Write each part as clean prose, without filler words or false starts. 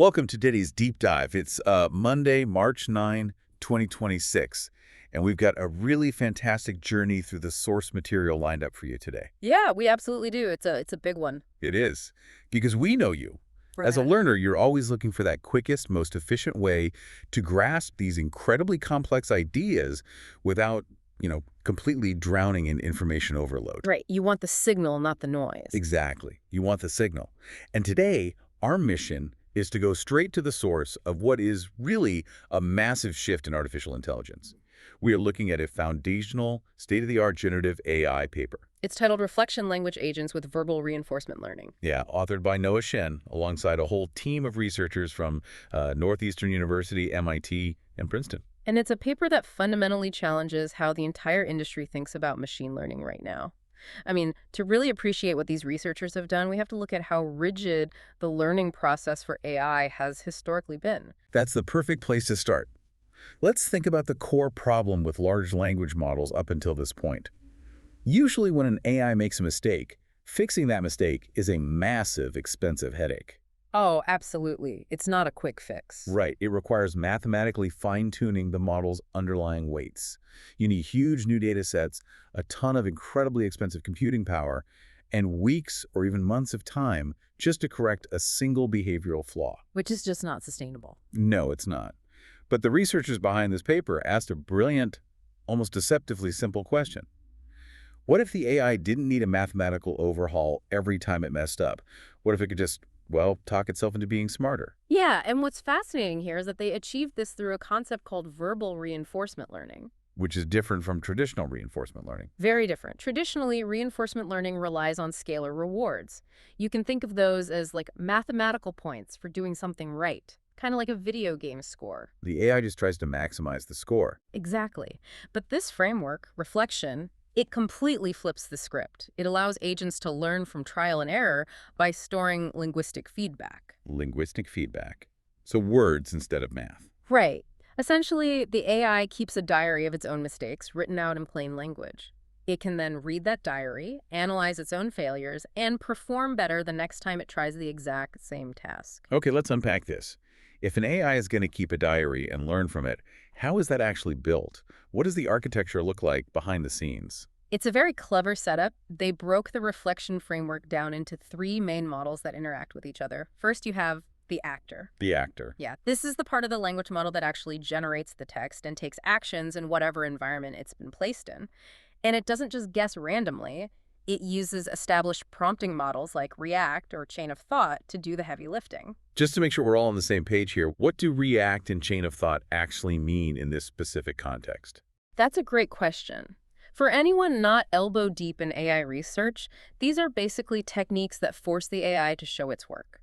Welcome to Diddy's Deep Dive. It's Monday, March 9, 2026, and we've got a really fantastic journey through the source material lined up for you today. Yeah, we absolutely do. It's a big one. It is, because we know you. For As a that. learner, you're always looking for that quickest, most efficient way to grasp these incredibly complex ideas without, completely drowning in information overload. Right. You want the signal, not the noise. Exactly. You want the signal. And today, our mission is to go straight to the source of what is really a massive shift in artificial intelligence. We are looking at a foundational, state-of-the-art generative AI paper. It's titled Reflection Language Agents with Verbal Reinforcement Learning. Yeah, authored by Noah Shen, alongside a whole team of researchers from Northeastern University, MIT, and Princeton. And it's a paper that fundamentally challenges how the entire industry thinks about machine learning right now. I mean, to really appreciate what these researchers have done, we have to look at how rigid the learning process for AI has historically been. That's the perfect place to start. Let's think about the core problem with large language models up until this point. Usually when an AI makes a mistake, fixing that mistake is a massive, expensive headache. Oh, absolutely. It's not a quick fix. Right, it requires mathematically fine-tuning the model's underlying weights. You need huge new data sets, a ton of incredibly expensive computing power, and weeks or even months of time just to correct a single behavioral flaw. Which is just not sustainable. No, it's not. But the researchers behind this paper asked a brilliant, almost deceptively simple question. What if the AI didn't need a mathematical overhaul every time it messed up? What if it could just, talk itself into being smarter? Yeah, and what's fascinating here is that they achieved this through a concept called verbal reinforcement learning. Which is different from traditional reinforcement learning. Very different. Traditionally, reinforcement learning relies on scalar rewards. You can think of those as like mathematical points for doing something right, kind of like a video game score. The AI just tries to maximize the score. Exactly. But this framework, Reflexion, it completely flips the script. It allows agents to learn from trial and error by storing linguistic feedback. Linguistic feedback. So words instead of math. Right. Essentially, the AI keeps a diary of its own mistakes written out in plain language. It can then read that diary, analyze its own failures, and perform better the next time it tries the exact same task. Okay, let's unpack this. If an AI is going to keep a diary and learn from it, how is that actually built? What does the architecture look like behind the scenes? It's a very clever setup. They broke the reflection framework down into three main models that interact with each other. First, you have the actor. The actor. Yeah, this is the part of the language model that actually generates the text and takes actions in whatever environment it's been placed in. And it doesn't just guess randomly. It uses established prompting models like React or Chain of Thought to do the heavy lifting. Just to make sure we're all on the same page here, what do React and Chain of Thought actually mean in this specific context? That's a great question. For anyone not elbow deep in AI research, these are basically techniques that force the AI to show its work.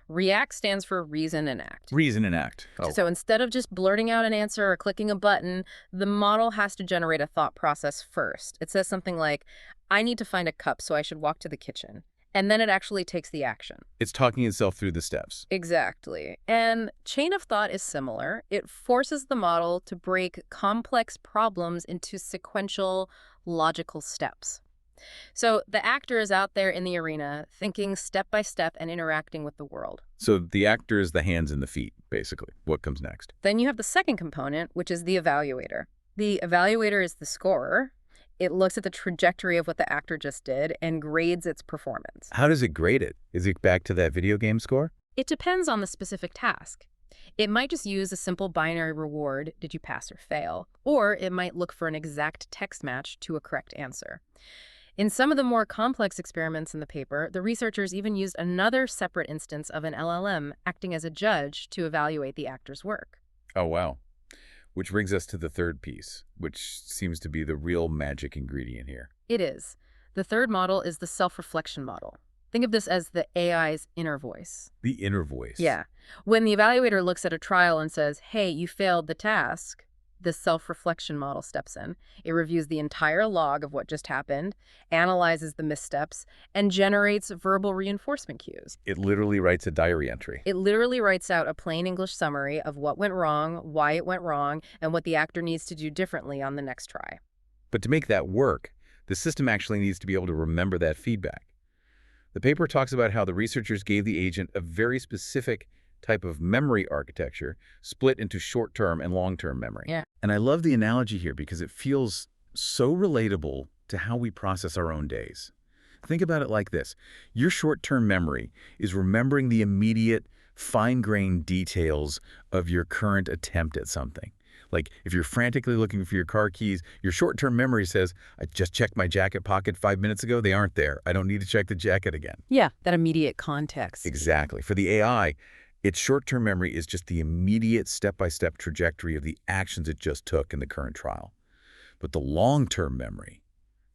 React stands for reason and act. Reason and act. Oh. So instead of just blurting out an answer or clicking a button, the model has to generate a thought process first. It says something like, I need to find a cup, so I should walk to the kitchen. And then it actually takes the action. It's talking itself through the steps. Exactly. And Chain of Thought is similar. It forces the model to break complex problems into sequential, logical steps. So the actor is out there in the arena, thinking step by step and interacting with the world. So the actor is the hands and the feet, basically. What comes next? Then you have the second component, which is the evaluator. The evaluator is the scorer. It looks at the trajectory of what the actor just did and grades its performance. How does it grade it? Is it back to that video game score? It depends on the specific task. It might just use a simple binary reward, did you pass or fail? Or it might look for an exact text match to a correct answer. In some of the more complex experiments in the paper, the researchers even used another separate instance of an LLM acting as a judge to evaluate the actor's work. Oh, wow. Which brings us to the third piece, which seems to be the real magic ingredient here. It is. The third model is the self-reflection model. Think of this as the AI's inner voice. The inner voice. Yeah. When the evaluator looks at a trial and says, hey, you failed the task, the self-reflection model steps in. It reviews the entire log of what just happened, analyzes the missteps, and generates verbal reinforcement cues. It literally writes a diary entry. It literally writes out a plain English summary of what went wrong, why it went wrong, and what the actor needs to do differently on the next try. But to make that work, the system actually needs to be able to remember that feedback. The paper talks about how the researchers gave the agent a very specific type of memory architecture split into short-term and long-term memory. Yeah. And I love the analogy here because it feels so relatable to how we process our own days. Think about it like this. Your short-term memory is remembering the immediate, fine-grained details of your current attempt at something. Like, if you're frantically looking for your car keys, your short-term memory says, I just checked my jacket pocket 5 minutes ago. They aren't there. I don't need to check the jacket again. Yeah, that immediate context. Exactly. For the AI, its short-term memory is just the immediate step-by-step trajectory of the actions it just took in the current trial. But the long-term memory,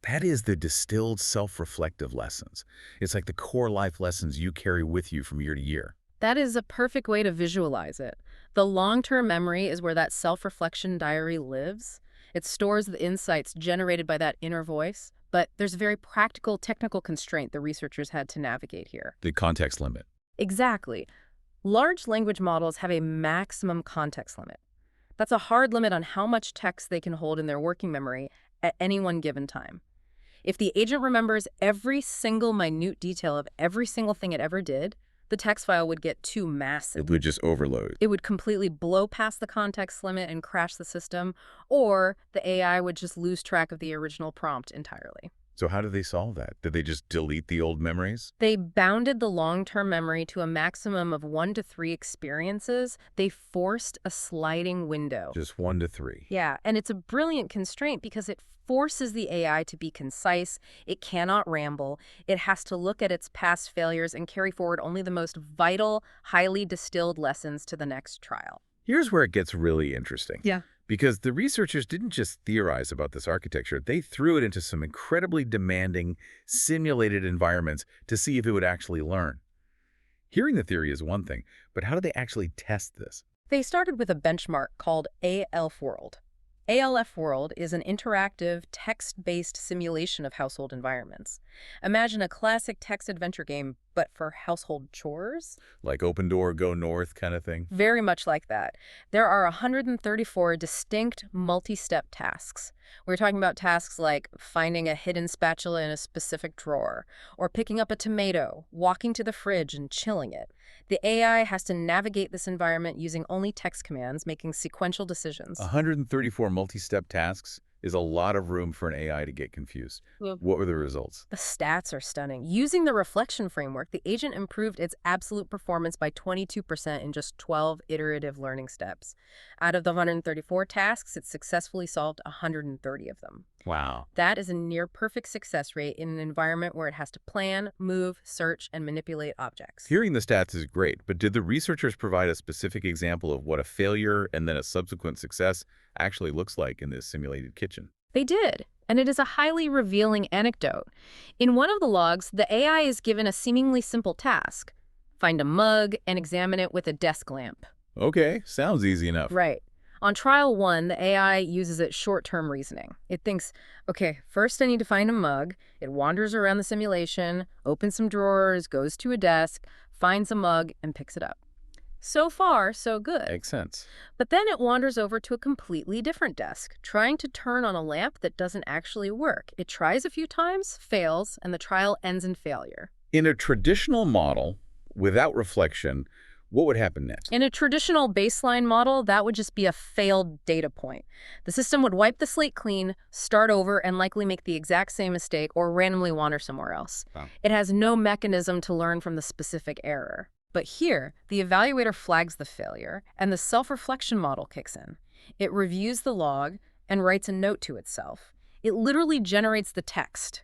that is the distilled self-reflective lessons. It's like the core life lessons you carry with you from year to year. That is a perfect way to visualize it. The long-term memory is where that self-reflection diary lives. It stores the insights generated by that inner voice, but there's a very practical technical constraint the researchers had to navigate here. The context limit. Exactly. Large language models have a maximum context limit. That's a hard limit on how much text they can hold in their working memory at any one given time. If the agent remembers every single minute detail of every single thing it ever did, the text file would get too massive. It would just overload. It would completely blow past the context limit and crash the system, or the AI would just lose track of the original prompt entirely. So how did they solve that? Did they just delete the old memories? They bounded the long-term memory to a maximum of 1 to 3 experiences. They forced a sliding window. Just 1 to 3. Yeah, and it's a brilliant constraint because it forces the AI to be concise. It cannot ramble. It has to look at its past failures and carry forward only the most vital, highly distilled lessons to the next trial. Here's where it gets really interesting. Yeah. Because the researchers didn't just theorize about this architecture, they threw it into some incredibly demanding, simulated environments to see if it would actually learn. Hearing the theory is one thing, but how do they actually test this? They started with a benchmark called ALF World. ALF World is an interactive, text-based simulation of household environments. Imagine a classic text adventure game, but for household chores. Like open door, go north kind of thing? Very much like that. There are 134 distinct multi-step tasks. We're talking about tasks like finding a hidden spatula in a specific drawer, or picking up a tomato, walking to the fridge and chilling it. The AI has to navigate this environment using only text commands, making sequential decisions. 134 multi-step tasks is a lot of room for an AI to get confused. Yeah. What were the results? The stats are stunning. Using the reflection framework, the agent improved its absolute performance by 22% in just 12 iterative learning steps. Out of the 134 tasks, it successfully solved 130 of them. Wow. That is a near-perfect success rate in an environment where it has to plan, move, search, and manipulate objects. Hearing the stats is great, but did the researchers provide a specific example of what a failure and then a subsequent success actually looks like in this simulated kitchen? They did, and it is a highly revealing anecdote. In one of the logs, the AI is given a seemingly simple task: find a mug and examine it with a desk lamp. Okay, sounds easy enough. Right. On trial 1, the AI uses its short-term reasoning. It thinks, okay, first I need to find a mug. It wanders around the simulation, opens some drawers, goes to a desk, finds a mug, and picks it up. So far, so good. Makes sense. But then it wanders over to a completely different desk, trying to turn on a lamp that doesn't actually work. It tries a few times, fails, and the trial ends in failure. In a traditional model, without reflection, what would happen next? In a traditional baseline model, that would just be a failed data point. The system would wipe the slate clean, start over, and likely make the exact same mistake or randomly wander somewhere else. Wow. It has no mechanism to learn from the specific error. But here, the evaluator flags the failure, and the self-reflection model kicks in. It reviews the log and writes a note to itself. It literally generates the text.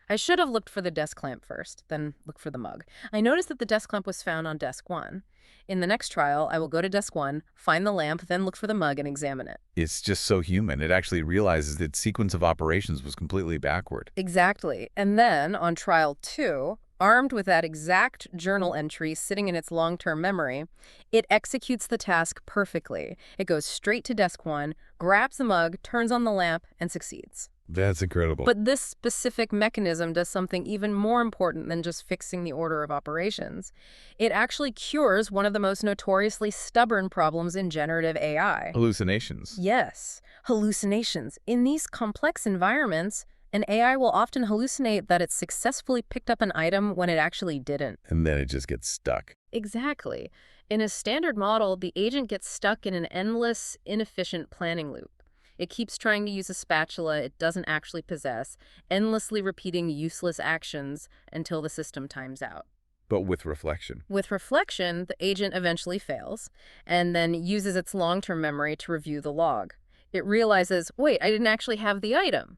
I should have looked for the desk lamp first, then looked for the mug. I noticed that the desk lamp was found on desk 1. In the next trial, I will go to desk 1, find the lamp, then look for the mug and examine it. It's just so human. It actually realizes that sequence of operations was completely backward. Exactly. And then, on trial 2, armed with that exact journal entry sitting in its long-term memory, it executes the task perfectly. It goes straight to desk 1, grabs the mug, turns on the lamp, and succeeds. That's incredible. But this specific mechanism does something even more important than just fixing the order of operations. It actually cures one of the most notoriously stubborn problems in generative AI. Hallucinations. Yes, hallucinations. In these complex environments, an AI will often hallucinate that it successfully picked up an item when it actually didn't. And then it just gets stuck. Exactly. In a standard model, the agent gets stuck in an endless, inefficient planning loop. It keeps trying to use a spatula it doesn't actually possess, endlessly repeating useless actions until the system times out. But with reflection. With reflection, the agent eventually fails, and then uses its long-term memory to review the log. It realizes, wait, I didn't actually have the item,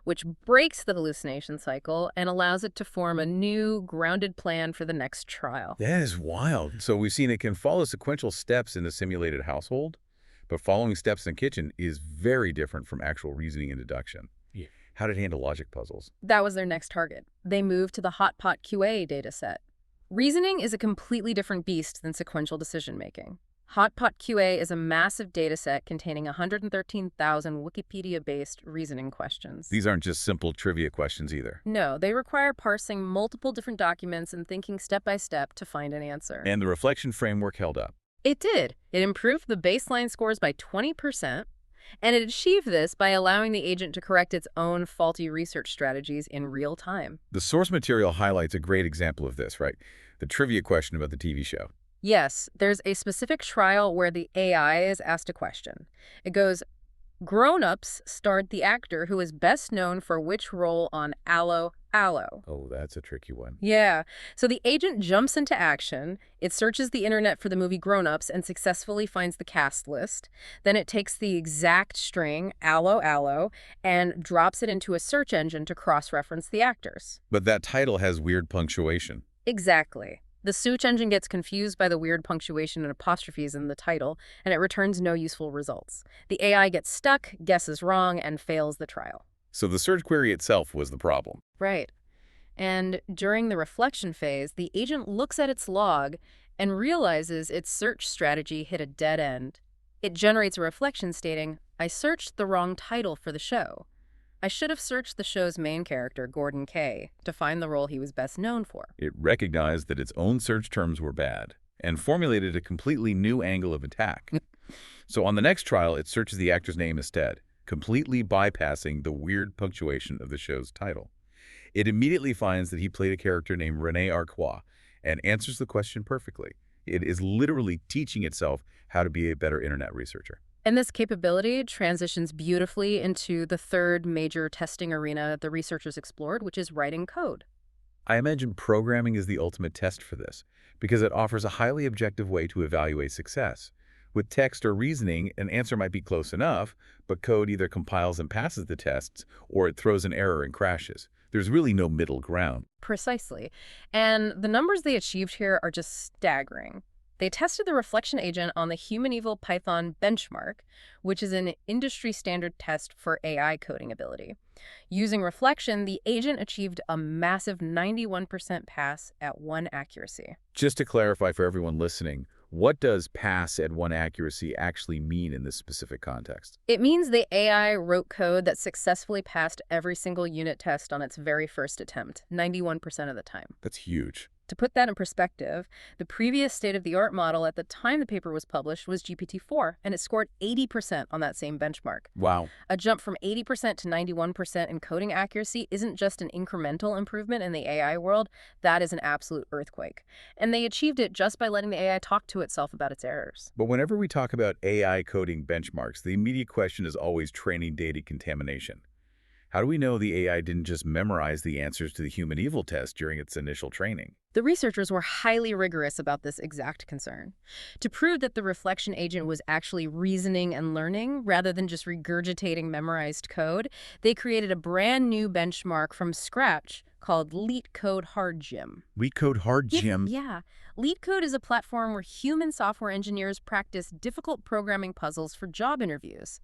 which breaks the hallucination cycle and allows it to form a new, grounded plan for the next trial. That is wild. So we've seen it can follow sequential steps in a simulated household, but following steps in the kitchen is very different from actual reasoning and deduction. Yeah. How did it handle logic puzzles? That was their next target. They moved to the Hotpot QA dataset. Reasoning is a completely different beast than sequential decision-making. Hotpot QA is a massive dataset containing 113,000 Wikipedia-based reasoning questions. These aren't just simple trivia questions either. No, they require parsing multiple different documents and thinking step by step to find an answer. And the reflection framework held up. It did. It improved the baseline scores by 20%, and it achieved this by allowing the agent to correct its own faulty research strategies in real time. The source material highlights a great example of this, right? The trivia question about the TV show. Yes, there's a specific trial where the AI is asked a question. It goes, grown-ups starred the actor who is best known for which role on Allo, Allo? Oh, that's a tricky one. Yeah. So the agent jumps into action. It searches the internet for the movie Grown Ups and successfully finds the cast list. Then it takes the exact string, Allo, Allo, and drops it into a search engine to cross-reference the actors. But that title has weird punctuation. Exactly. The search engine gets confused by the weird punctuation and apostrophes in the title, and it returns no useful results. The AI gets stuck, guesses wrong, and fails the trial. So the search query itself was the problem. Right. And during the reflection phase, the agent looks at its log and realizes its search strategy hit a dead end. It generates a reflection stating, I searched the wrong title for the show. I should have searched the show's main character, Gordon Kaye, to find the role he was best known for. It recognized that its own search terms were bad and formulated a completely new angle of attack. So on the next trial, it searches the actor's name instead, completely bypassing the weird punctuation of the show's title. It immediately finds that he played a character named René Arquois and answers the question perfectly. It is literally teaching itself how to be a better internet researcher. And this capability transitions beautifully into the third major testing arena the researchers explored, which is writing code. I imagine programming is the ultimate test for this, because it offers a highly objective way to evaluate success. With text or reasoning, an answer might be close enough, but code either compiles and passes the tests, or it throws an error and crashes. There's really no middle ground. Precisely. And the numbers they achieved here are just staggering. They tested the reflection agent on the Human Evil Python benchmark, which is an industry-standard test for AI coding ability. Using reflection, the agent achieved a massive 91% pass at 1 accuracy. Just to clarify for everyone listening, what does pass at 1 accuracy actually mean in this specific context? It means the AI wrote code that successfully passed every single unit test on its very first attempt, 91% of the time. That's huge. To put that in perspective, the previous state-of-the-art model at the time the paper was published was GPT-4, and it scored 80% on that same benchmark. Wow. A jump from 80% to 91% in coding accuracy isn't just an incremental improvement in the AI world, that is an absolute earthquake. And they achieved it just by letting the AI talk to itself about its errors. But whenever we talk about AI coding benchmarks, the immediate question is always training data contamination. How do we know the AI didn't just memorize the answers to the human evil test during its initial training? The researchers were highly rigorous about this exact concern. To prove that the reflection agent was actually reasoning and learning rather than just regurgitating memorized code, they created a brand new benchmark from scratch called LeetCode Hard Gym. LeetCode Hard Gym? Yeah. LeetCode is a platform where human software engineers practice difficult programming puzzles for job interviews.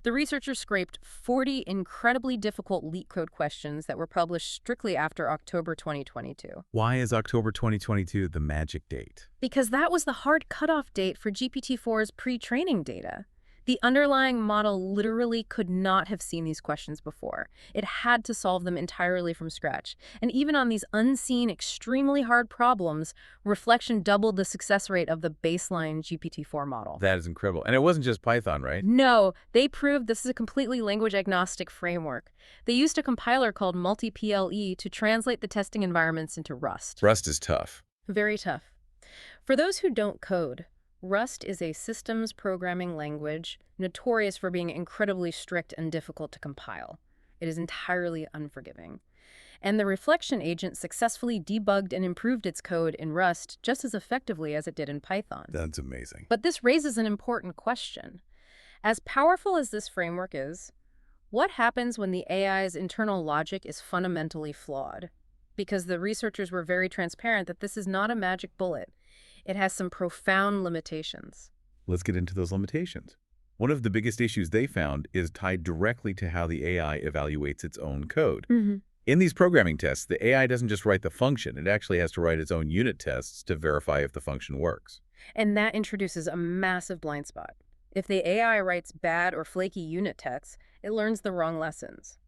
The researchers scraped 40 incredibly difficult LeetCode questions that were published strictly after October 2022. Why is October 2022 the magic date? Because that was the hard cutoff date for GPT-4's pre-training data. The underlying model literally could not have seen these questions before. It had to solve them entirely from scratch. And even on these unseen, extremely hard problems, Reflection doubled the success rate of the baseline GPT-4 model. That is incredible. And it wasn't just Python, right? No, they proved this is a completely language-agnostic framework. They used a compiler called multi-PLE to translate the testing environments into Rust. Rust is tough. Very tough. For those who don't code, Rust is a systems programming language notorious for being incredibly strict and difficult to compile. It is entirely unforgiving. And the Reflexion agent successfully debugged and improved its code in Rust just as effectively as it did in Python. That's amazing. But this raises an important question. As powerful as this framework is, what happens when the AI's internal logic is fundamentally flawed? Because the researchers were very transparent that this is not a magic bullet. It has some profound limitations. Let's get into those limitations. One of the biggest issues they found is tied directly to how the AI evaluates its own code. In these programming tests, the AI doesn't just write the function, it actually has to write its own unit tests to verify if the function works. And that introduces a massive blind spot. If the AI writes bad or flaky unit tests, it learns the wrong lessons.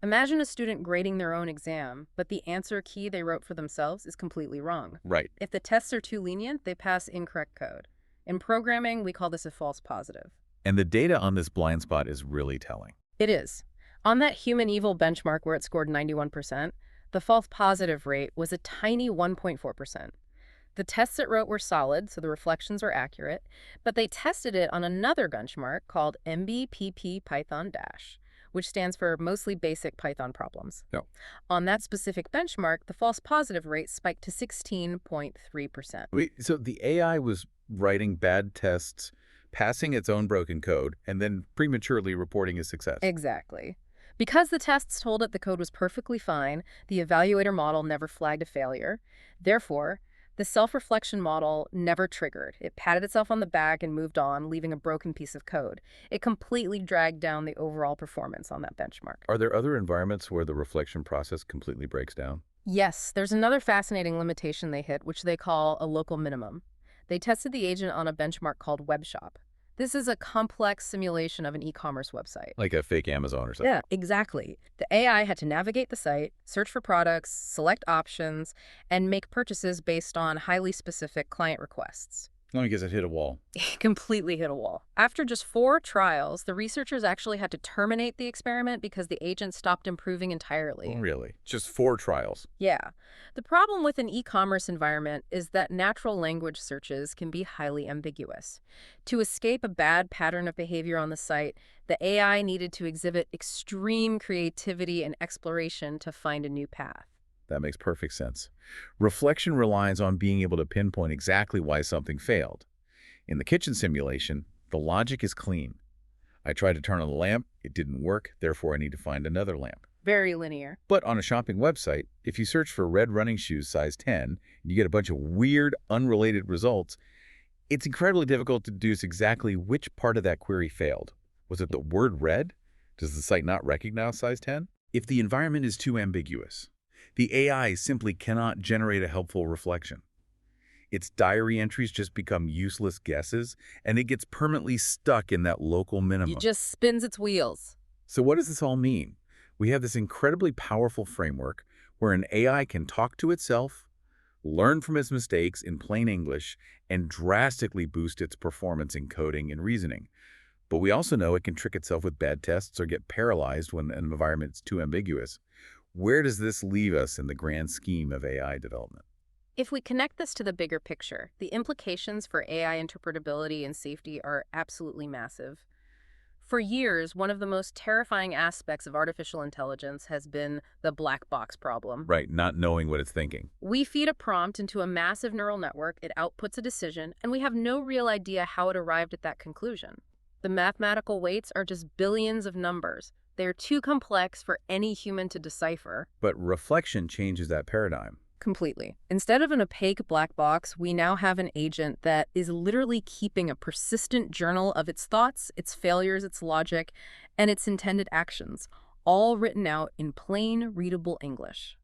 Imagine a student grading their own exam, but the answer key they wrote for themselves is completely wrong. Right. If the tests are too lenient, they pass incorrect code. In programming, we call this a false positive. And the data on this blind spot is really telling. It is. On that human evil benchmark where it scored 91%, the false positive rate was a tiny 1.4%. The tests it wrote were solid, so the reflections were accurate, but they tested it on another benchmark called MBPP Python Dash, which stands for Mostly Basic Python Problems. No. On that specific benchmark, the false positive rate spiked to 16.3%. Wait, so the AI was writing bad tests, passing its own broken code, and then prematurely reporting a success. Exactly. Because the tests told it the code was perfectly fine, the evaluator model never flagged a failure. Therefore, the self-reflection model never triggered. It patted itself on the back and moved on, leaving a broken piece of code. It completely dragged down the overall performance on that benchmark. Are there other environments where the reflection process completely breaks down? Yes, there's another fascinating limitation they hit, which they call a local minimum. They tested the agent on a benchmark called WebShop. This is a complex simulation of an e-commerce website. Like a fake Amazon or something? Yeah, exactly. The AI had to navigate the site, search for products, select options, and make purchases based on highly specific client requests. I guess it hit a wall. Completely hit a wall. After just 4 trials, the researchers actually had to terminate the experiment because the agent stopped improving entirely. Oh, really? Just 4 trials? Yeah. The problem with an e-commerce environment is that natural language searches can be highly ambiguous. To escape a bad pattern of behavior on the site, the AI needed to exhibit extreme creativity and exploration to find a new path. That makes perfect sense. Reflection relies on being able to pinpoint exactly why something failed. In the kitchen simulation, the logic is clean. I tried to turn on the lamp, it didn't work, therefore I need to find another lamp. Very linear. But on a shopping website, if you search for red running shoes size 10, and you get a bunch of weird, unrelated results, it's incredibly difficult to deduce exactly which part of that query failed. Was it the word red? Does the site not recognize size 10? If the environment is too ambiguous, the AI simply cannot generate a helpful reflection. Its diary entries just become useless guesses, and it gets permanently stuck in that local minimum. It just spins its wheels. So what does this all mean? We have this incredibly powerful framework where an AI can talk to itself, learn from its mistakes in plain English, and drastically boost its performance in coding and reasoning. But we also know it can trick itself with bad tests or get paralyzed when an environment is too ambiguous. Where does this leave us in the grand scheme of AI development? If we connect this to the bigger picture, the implications for AI interpretability and safety are absolutely massive. For years, one of the most terrifying aspects of artificial intelligence has been the black box problem. Right, not knowing what it's thinking. We feed a prompt into a massive neural network, it outputs a decision, and we have no real idea how it arrived at that conclusion. The mathematical weights are just billions of numbers. They're too complex for any human to decipher. But reflection changes that paradigm. Completely. Instead of an opaque black box, we now have an agent that is literally keeping a persistent journal of its thoughts, its failures, its logic, and its intended actions, all written out in plain, readable English.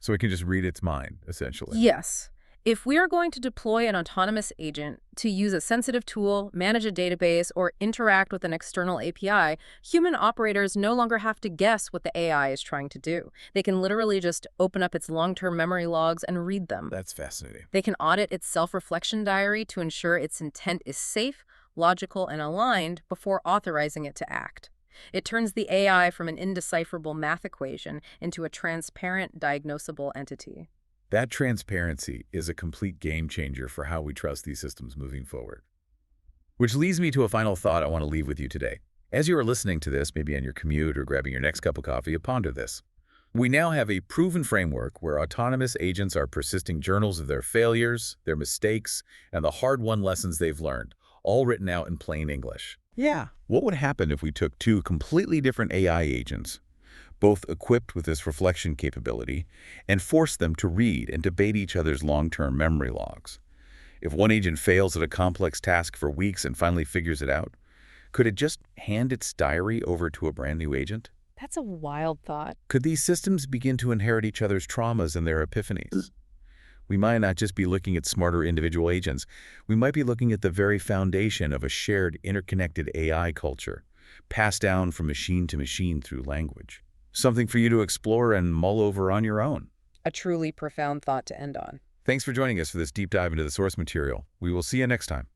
So it can just read its mind, essentially. Yes. If we are going to deploy an autonomous agent to use a sensitive tool, manage a database, or interact with an external API, human operators no longer have to guess what the AI is trying to do. They can literally just open up its long-term memory logs and read them. That's fascinating. They can audit its self-reflection diary to ensure its intent is safe, logical, and aligned before authorizing it to act. It turns the AI from an indecipherable math equation into a transparent, diagnosable entity. That transparency is a complete game changer for how we trust these systems moving forward. Which leads me to a final thought I want to leave with you today. As you are listening to this, maybe on your commute or grabbing your next cup of coffee, ponder this. We now have a proven framework where autonomous agents are persisting journals of their failures, their mistakes, and the hard-won lessons they've learned, all written out in plain English. Yeah. What would happen if we took two completely different AI agents, both equipped with this reflection capability, and forced them to read and debate each other's long-term memory logs? If one agent fails at a complex task for weeks and finally figures it out, could it just hand its diary over to a brand new agent? That's a wild thought. Could these systems begin to inherit each other's traumas and their epiphanies? We might not just be looking at smarter individual agents. We might be looking at the very foundation of a shared, interconnected AI culture, passed down from machine to machine through language. Something for you to explore and mull over on your own. A truly profound thought to end on. Thanks for joining us for this deep dive into the source material. We will see you next time.